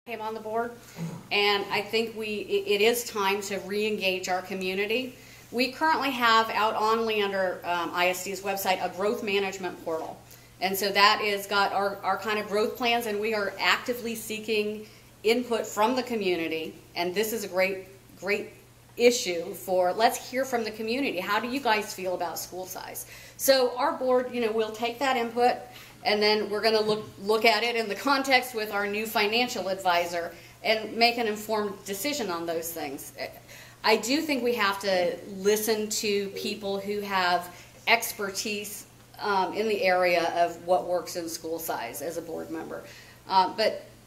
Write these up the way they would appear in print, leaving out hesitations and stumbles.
Came on the board, and I think it is time to re-engage our community. We currently have out on Leander ISD's website a growth management portal, and so that is got our kind of growth plans, and we are actively seeking input from the community. And this is a great issue for, let's hear from the community. How do you guys feel about school size? So our board, will take that input, and then we're going to look at it in the context with our new financial advisor and make an informed decision on those things. I do think we have to listen to people who have expertise in the area of what works in school size as a board member.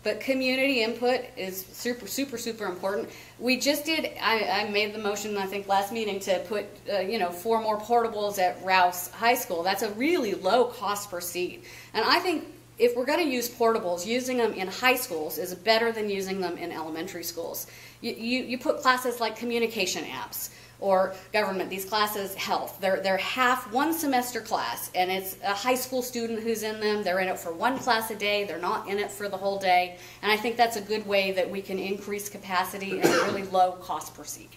But community input is super important. We just did, I made the motion, I think, last meeting to put, 4 more portables at Rouse High School. That's a really low cost per seat. And I think if we're going to use portables, using them in high schools is better than using them in elementary schools. You put classes like communication apps or government, these classes, health. They're half one semester class, and it's a high school student who's in them. They're in it for one class a day. They're not in it for the whole day. And I think that's a good way that we can increase capacity at a really low cost per seat.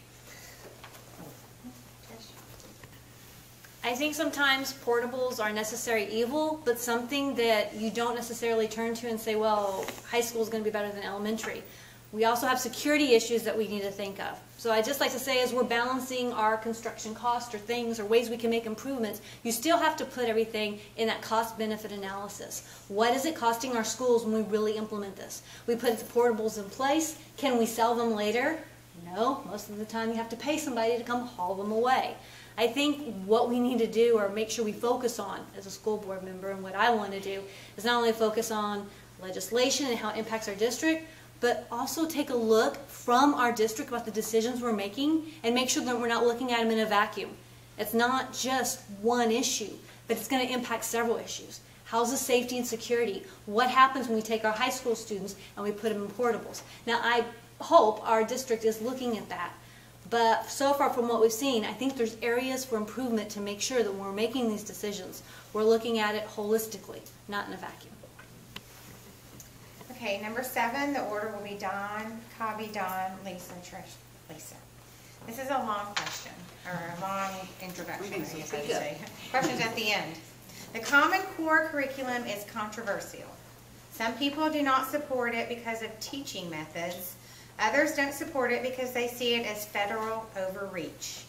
I think sometimes portables are necessary evil, but something that you don't necessarily turn to and say, well, high school is going to be better than elementary. We also have security issues that we need to think of. So I just like to say, as we're balancing our construction cost or things or ways we can make improvements, you still have to put everything in that cost-benefit analysis. What is it costing our schools when we really implement this? We put the portables in place. Can we sell them later? No. Most of the time you have to pay somebody to come haul them away. I think what we need to do, or make sure we focus on as a school board member, and what I want to do, is not only focus on legislation and how it impacts our district, but also take a look from our district about the decisions we're making and make sure that we're not looking at them in a vacuum. It's not just one issue, but it's going to impact several issues. How's the safety and security? What happens when we take our high school students and we put them in portables? Now, I hope our district is looking at that. But so far from what we've seen, I think there's areas for improvement to make sure that when we're making these decisions, we're looking at it holistically, not in a vacuum. Okay, number 7, the order will be Don, Cobby, Don, Lisa, Trish, Lisa. This is a long question, or a long introduction, I guess I should say. Questions at the end. The Common Core curriculum is controversial. Some people do not support it because of teaching methods. Others don't support it because they see it as federal overreach.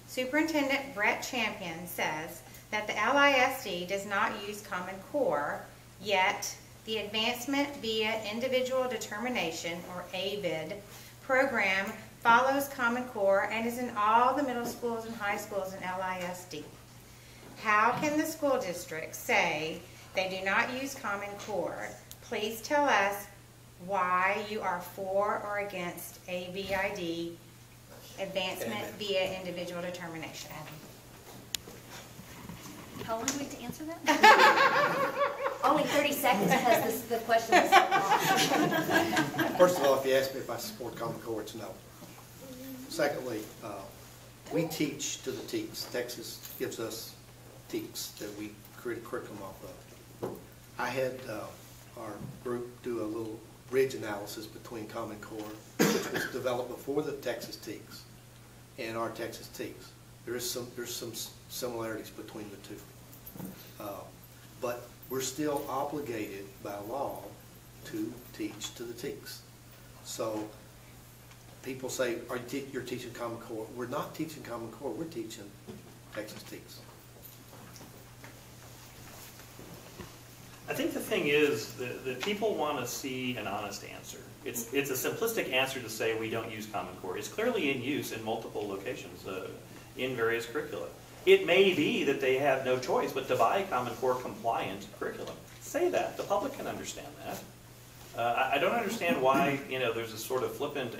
Superintendent Brett Champion says that the LISD does not use Common Core, yet the Advancement via Individual Determination, or AVID, program follows Common Core and is in all the middle schools and high schools in LISD. How can the school district say they do not use Common Core? Please tell us why you are for or against AVID, Advancement via Individual Determination. How long do we have to answer that? Only 30 seconds because the question is so long. First of all, if you ask me if I support Common Core, it's no. Secondly, we teach to the TEKS. Texas gives us TEKS that we create a curriculum off of. I had our group do a little bridge analysis between Common Core, which was developed before the Texas TEKS, and our Texas TEKS. There's some similarities between the two. But we're still obligated by law to teach to the TEKS. So people say, you're teaching Common Core. We're not teaching Common Core, we're teaching Texas TEKS. I think the thing is that people want to see an honest answer. It's a simplistic answer to say we don't use Common Core. It's clearly in use in multiple locations in various curricula. It may be that they have no choice but to buy Common Core compliant curriculum. Say that. The public can understand that. I don't understand why there's a sort of flippant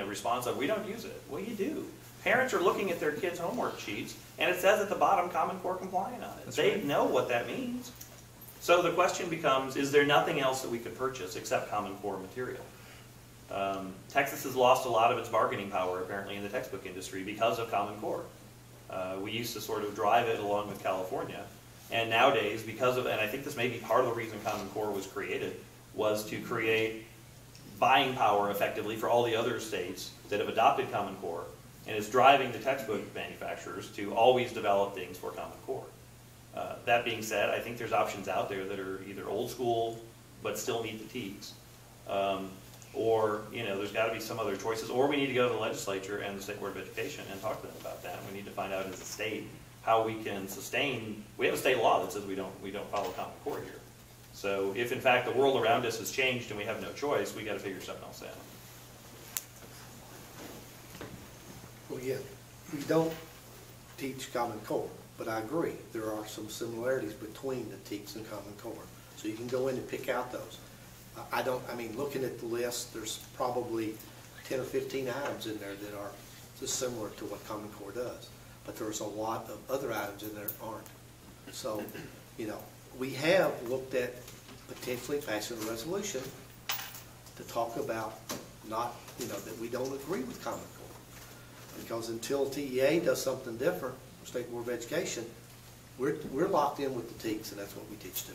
response of we don't use it. Well, you do. Parents are looking at their kids' homework sheets, and it says at the bottom Common Core compliant on it. That's they right. know what that means. So the question becomes, is there nothing else that we could purchase except Common Core material? Texas has lost a lot of its bargaining power, apparently, in the textbook industry because of Common Core. We used to sort of drive it along with California. And nowadays, because of, and I think this may be part of the reason Common Core was created, was to create buying power effectively for all the other states that have adopted Common Core, and is driving the textbook manufacturers to always develop things for Common Core. That being said, I think there's options out there that are either old school but still meet the TEKS, or there's got to be some other choices, or we need to go to the legislature and the State Board of Education and talk to them about that. We need to find out as a state how we can sustain. We have a state law that says we don't follow Common Core here. So if in fact the world around us has changed and we have no choice, we got to figure something else out. Well, yeah, we don't teach Common Core, but I agree, there are some similarities between the TEKS and Common Core. So you can go in and pick out those. Looking at the list, there's probably 10 or 15 items in there that are just similar to what Common Core does. But there's a lot of other items in there that aren't. So, we have looked at potentially passing a resolution to talk about that we don't agree with Common Core. Because until TEA does something different, State Board of Education, we're locked in with the TEKS, and that's what we teach too.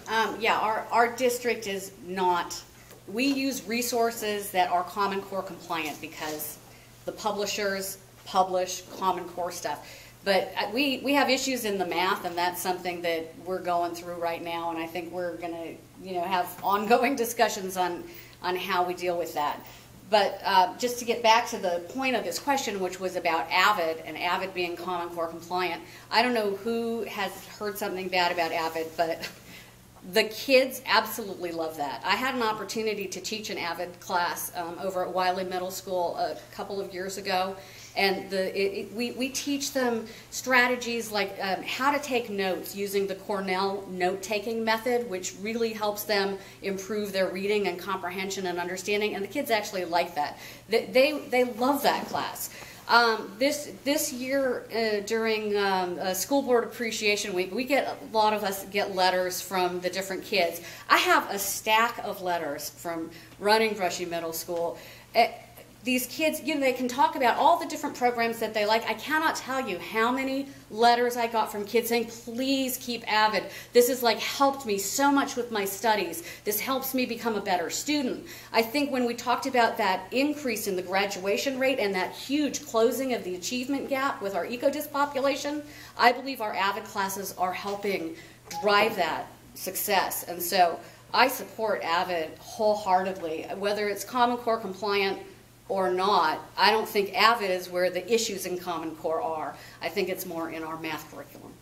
Our district is not, we use resources that are Common Core compliant because the publishers publish Common Core stuff. But we have issues in the math, and that's something that we're going through right now, and I think we're going to have ongoing discussions on how we deal with that. But just to get back to the point of this question, which was about AVID, and AVID being Common Core compliant, I don't know who has heard something bad about AVID, but the kids absolutely love that. I had an opportunity to teach an AVID class over at Wiley Middle School a couple of years ago, and we teach them strategies like how to take notes using the Cornell note-taking method, which really helps them improve their reading and comprehension and understanding, and the kids actually like that. They love that class. This year during School Board Appreciation Week, a lot of us get letters from the different kids. I have a stack of letters from running Brushy Middle School. These kids, they can talk about all the different programs that they like. I cannot tell you how many letters I got from kids saying, please keep AVID. This has helped me so much with my studies. This helps me become a better student. I think when we talked about that increase in the graduation rate and that huge closing of the achievement gap with our EcoDis population, I believe our AVID classes are helping drive that success. And so I support AVID wholeheartedly, whether it's Common Core compliant or not. I don't think AVID is where the issues in Common Core are. I think it's more in our math curriculum.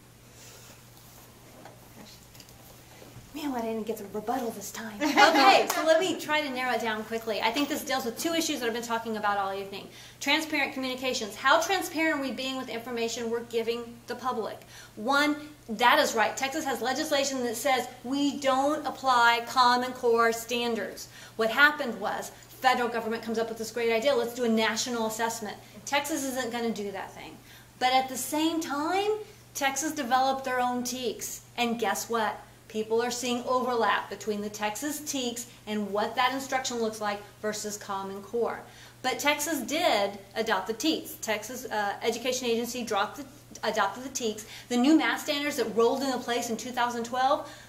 Man, I didn't get the rebuttal this time. Okay, so let me try to narrow it down quickly. I think this deals with two issues that I've been talking about all evening. Transparent communications. How transparent are we being with the information we're giving the public? One, that is right. Texas has legislation that says we don't apply Common Core standards. What happened was, federal government comes up with this great idea, let's do a national assessment. Texas isn't going to do that thing. But at the same time, Texas developed their own TEKS. And guess what? People are seeing overlap between the Texas TEKS and what that instruction looks like versus Common Core. But Texas did adopt the TEKS. Texas Education Agency adopted the TEKS. The new math standards that rolled into place in 2012,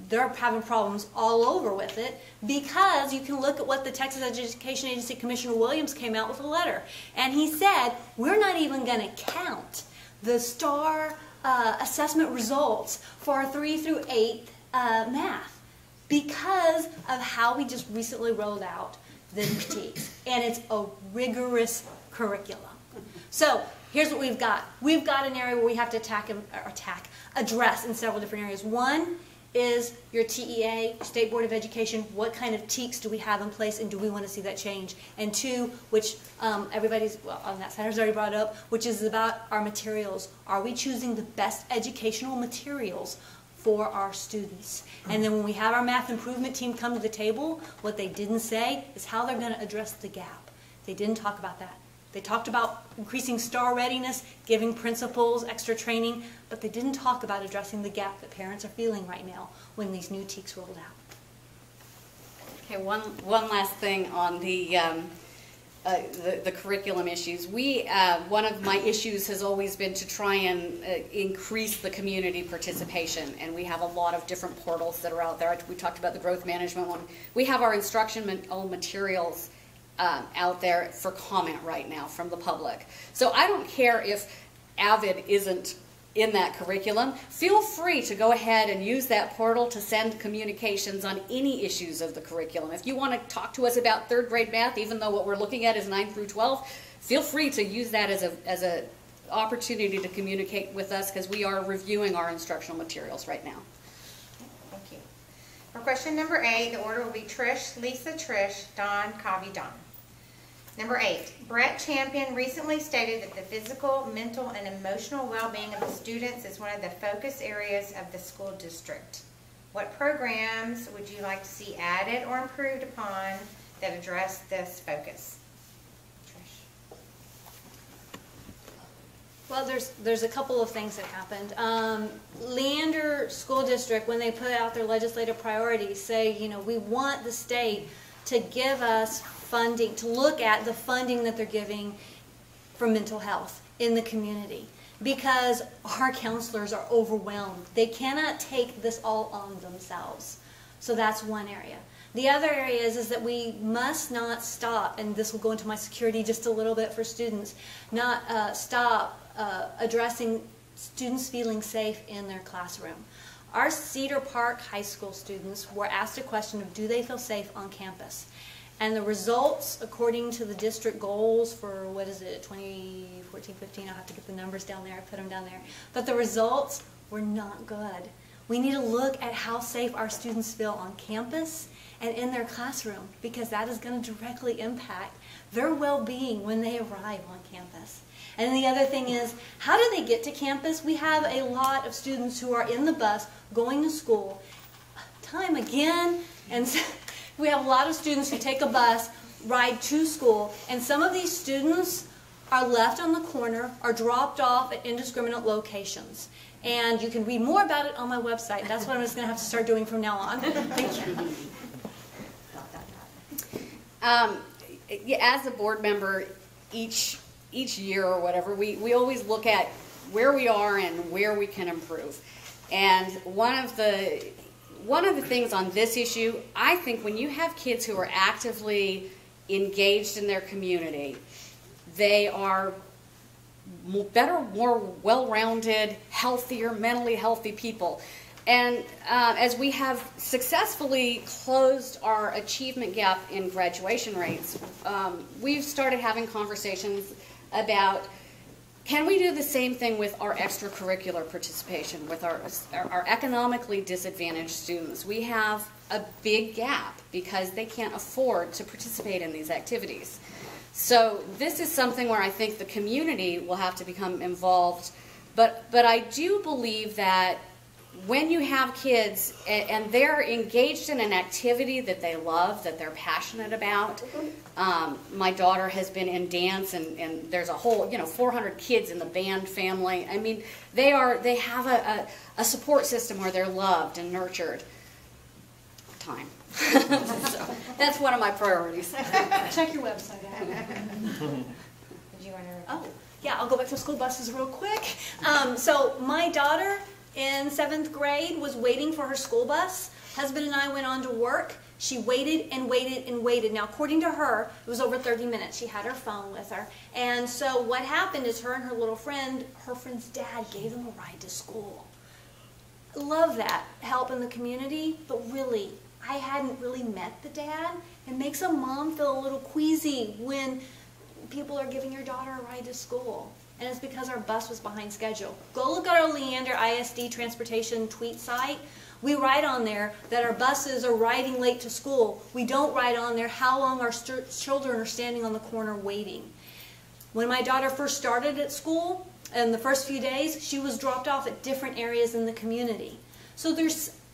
they're having problems all over with it because you can look at what the Texas Education Agency Commissioner Williams came out with a letter. And he said, we're not even going to count the STAR assessment results for our 3 through 8 math because of how we just recently rolled out the TEKS. And it's a rigorous curriculum. So here's what we've got. We've got an area where we have to address in several different areas. One is your TEA, State Board of Education, what kind of TEKS do we have in place and do we want to see that change? And two, which everybody's on that side has already brought up, which is about our materials. Are we choosing the best educational materials for our students? And then when we have our math improvement team come to the table, what they didn't say is how they're going to address the gap. They didn't talk about that. They talked about increasing STAR readiness, giving principals extra training, but they didn't talk about addressing the gap that parents are feeling right now when these new TEKS rolled out. Okay, one last thing on the the curriculum issues. One of my issues has always been to try and increase the community participation, and we have a lot of different portals that are out there. We talked about the growth management one. We have our instructional materials out there for comment right now from the public. So I don't care if AVID isn't in that curriculum. Feel free to go ahead and use that portal to send communications on any issues of the curriculum. If you want to talk to us about third grade math, even though what we're looking at is 9 through 12, feel free to use that as a opportunity to communicate with us, because we are reviewing our instructional materials right now. Thank you. For question number 8, the order will be Trish, Lisa, Trish, Don, Cobby, Don. Number 8, Brett Champion recently stated that the physical, mental, and emotional well-being of the students is one of the focus areas of the school district. What programs would you like to see added or improved upon that address this focus? Trish. Well, there's a couple of things that happened. Leander School District, when they put out their legislative priorities, say, you know, we want the state to give us funding, to look at the funding that they're giving for mental health in the community, because our counselors are overwhelmed. They cannot take this all on themselves. So that's one area. The other area is that we must not stop, and this will go into my security just a little bit for students, not stop addressing students feeling safe in their classroom. Our Cedar Park High School students were asked a question of, do they feel safe on campus? And the results, according to the district goals for, what is it, 2014-15, I'll have to get the numbers down there, I put them down there. But the results were not good. We need to look at how safe our students feel on campus and in their classroom, because that is going to directly impact their well-being when they arrive on campus. And the other thing is, how do they get to campus? We have a lot of students who are in the bus going to school, time again, and we have a lot of students who take a bus, ride to school, and some of these students are left on the corner or dropped off at indiscriminate locations. And you can read more about it on my website. That's what I'm just going to have to start doing from now on. Thank you. As a board member, each year or whatever, we always look at where we are and where we can improve. And one of the things on this issue, I think when you have kids who are actively engaged in their community, they are better, more well-rounded, healthier, mentally healthy people. And as we have successfully closed our achievement gap in graduation rates, we've started having conversations about, can we do the same thing with our extracurricular participation, with our economically disadvantaged students? We have a big gap because they can't afford to participate in these activities. So this is something where I think the community will have to become involved. But I do believe that when you have kids and they're engaged in an activity that they love, that they're passionate about, my daughter has been in dance, and there's a whole, 400 kids in the band family. I mean, they have a support system where they're loved and nurtured. Time. So that's one of my priorities. Check your website out. Did you want to? Oh, yeah, I'll go back to school buses real quick. So my daughter in 7th grade was waiting for her school bus. Husband and I went on to work. She waited and waited and waited. Now, according to her, it was over 30 minutes. She had her phone with her. And so what happened is her and her little friend, her friend's dad, gave them a ride to school. Love that help in the community, but really, I hadn't really met the dad. It makes a mom feel a little queasy when people are giving your daughter a ride to school. And it's because our bus was behind schedule. Go look at our Leander ISD transportation tweet site. We write on there that our buses are riding late to school. We don't write on there how long our children are standing on the corner waiting. When my daughter first started at school, in the first few days, she was dropped off at different areas in the community. So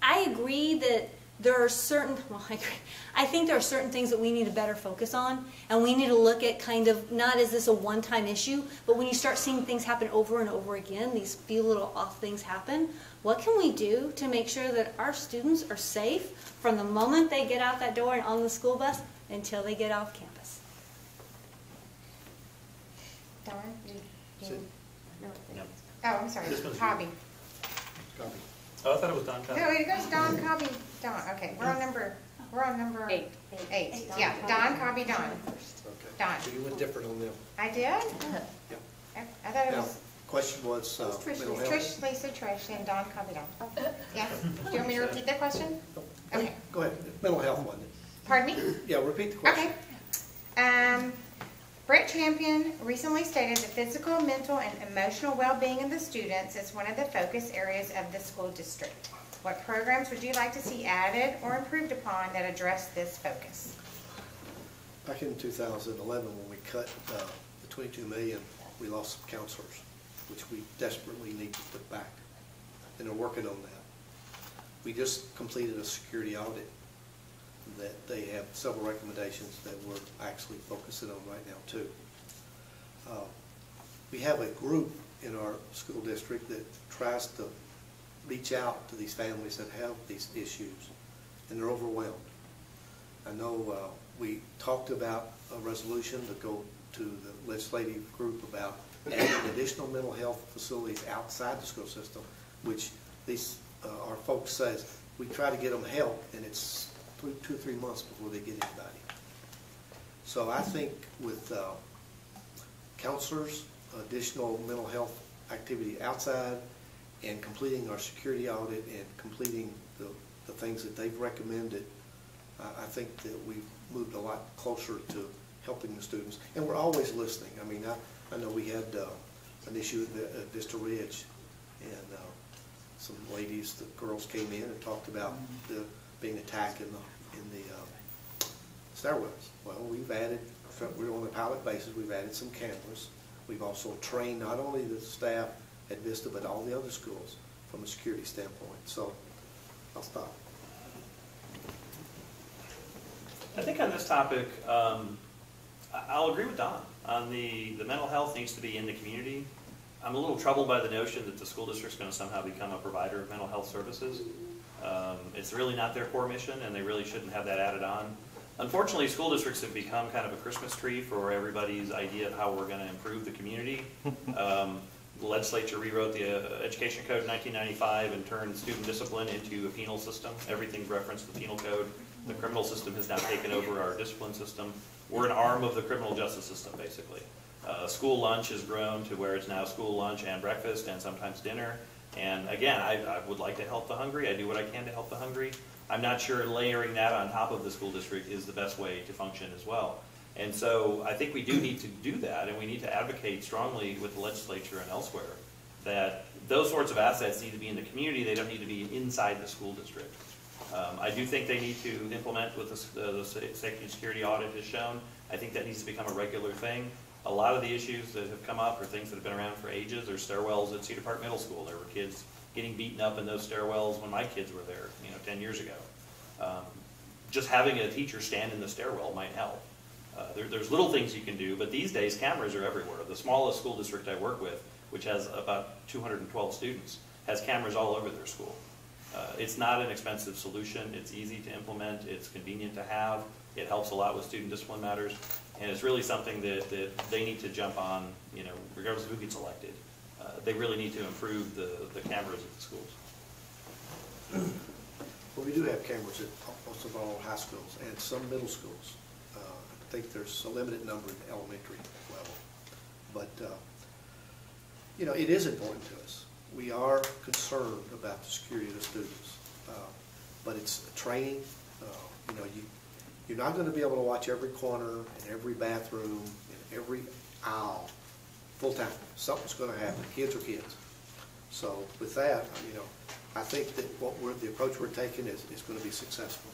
I agree that there are certain, I think there are certain things that we need to better focus on, and we need to look at kind of, not as this a one-time issue, but when you start seeing things happen over and over again, these few little off things happen, what can we do to make sure that our students are safe from the moment they get out that door and on the school bus until they get off campus? Don? Is it- Yep. Oh, I'm sorry, This one's Cobby. Copy. Oh, I thought it was Don No, Covey. it goes Don, Cobby, Don, okay, we're on number 8. 8, yeah, Don, Cobby, Don. Okay. Don. So you went different on them. I did? Yep. I thought it Now, was question was mental health. Trish, Lisa, Trish, and Don, Cobby, Don. Yes? Do you want me to repeat that question? Okay. Go ahead. Mental health, wasn't it? Pardon me? Yeah, repeat the question. Okay. Brett Champion recently stated that physical, mental, and emotional well-being of the students is one of the focus areas of the school district. What programs would you like to see added or improved upon that address this focus? Back in 2011, when we cut the 22 million, we lost some counselors, which we desperately need to put back, and they're working on that. We just completed a security audit that they have several recommendations that we're actually focusing on right now too. We have a group in our school district that tries to reach out to these families that have these issues, and they're overwhelmed. I know we talked about a resolution to go to the legislative group about adding additional mental health facilities outside the school system, which these our folks says we try to get them help, and it's 2 or 3 months before they get anybody. So I think with counselors, additional mental health activity outside, and completing our security audit and completing the things that they've recommended, I think that we've moved a lot closer to helping the students. And we're always listening. I mean, I know we had an issue at Vista Ridge, and some ladies, the girls came in and talked about being attacked in the stairwells. Well, we're on a pilot basis. We've added some cameras. We've also trained not only the staff at Vista, but all the other schools from a security standpoint. So I'll stop. I think on this topic, I'll agree with Don. On the mental health needs to be in the community. I'm a little troubled by the notion that the school district's going to somehow become a provider of mental health services. It's really not their core mission, and they really shouldn't have that added on. Unfortunately, school districts have become kind of a Christmas tree for everybody's idea of how we're going to improve the community. The legislature rewrote the Education Code in 1995 and turned student discipline into a penal system. Everything's referenced the penal code. The criminal system has now taken over our discipline system. We're an arm of the criminal justice system, basically. School lunch has grown to where it's now school lunch and breakfast and sometimes dinner. And again, I would like to help the hungry. I do what I can to help the hungry. I'm not sure layering that on top of the school district is the best way to function as well. And so I think we do need to do that, and we need to advocate strongly with the legislature and elsewhere that those sorts of assets need to be in the community. They don't need to be inside the school district. I do think they need to implement what the safety and security audit has shown. I think that needs to become a regular thing. A lot of the issues that have come up are things that have been around for ages. There's stairwells at Cedar Park Middle School. There were kids getting beaten up in those stairwells when my kids were there, 10 years ago. Just having a teacher stand in the stairwell might help. There's little things you can do, but these days cameras are everywhere. The smallest school district I work with, which has about 212 students, has cameras all over their school. It's not an expensive solution. It's easy to implement. It's convenient to have. It helps a lot with student discipline matters. And it's really something that they need to jump on, regardless of who gets elected. They really need to improve the cameras at the schools. Well, we do have cameras at most of all high schools and some middle schools. I think there's a limited number at the elementary level. But, it is important to us. We are concerned about the security of the students. But it's training. You're not going to be able to watch every corner and every bathroom and every aisle full time. Something's going to happen. Kids are kids. So with that, I think that the approach we're taking is going to be successful.